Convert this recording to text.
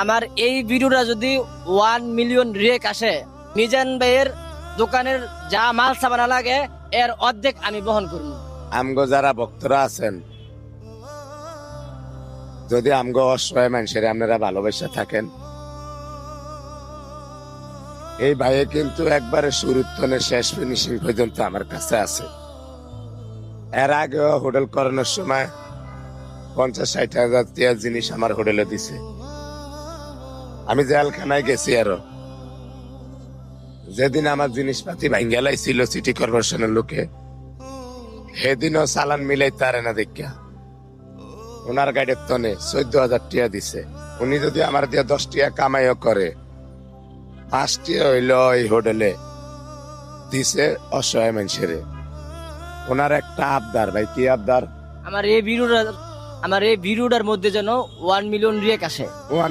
আমার এই ভিডিওটা যদি 1 মিলিয়ন রিয়েক আসে, মিজান ভাইয়ের দোকানের যা মাল সাবানা লাগে এর অর্ধেক আমি বহন করব। আমগো যারা ভক্তরা আছেন, যদি আমগো অসহায় মানুষের আপনারা ভালোবাসা থাকেন, এই ভাইয়ে কিন্তু একবারে শুরুর থেকে শেষ ফিনিশিং পর্যন্ত আমার কাছে আছে। এর আগে হোটেল করানোর সময় 50-60 হাজার টাকার জিনিস আমার হোটেলে দিছে। আমি জেলখানায় গেছি আরো, যেদিন আমার জিনিসপাতি ভাঙ্গেলাই ছিল সিটি কর্পোরেশনের লোকে, সেদিনও চালান মিলাই তারে না দেখা ওনার গাড়ির তনে 14,000 টাকা দিছে। উনি যদি আমার দিয়ে 10 টাকা কামাইও করে, 5 টাকা হইল এই হোটেলে দিছে অসহায় মানুষের। ওনার একটা আবদার, ভাই কি আবদার? আমার এই ভিডিওটার মধ্যে যেন 1 মিলিয়ন রিয়েক আসে। ওয়ান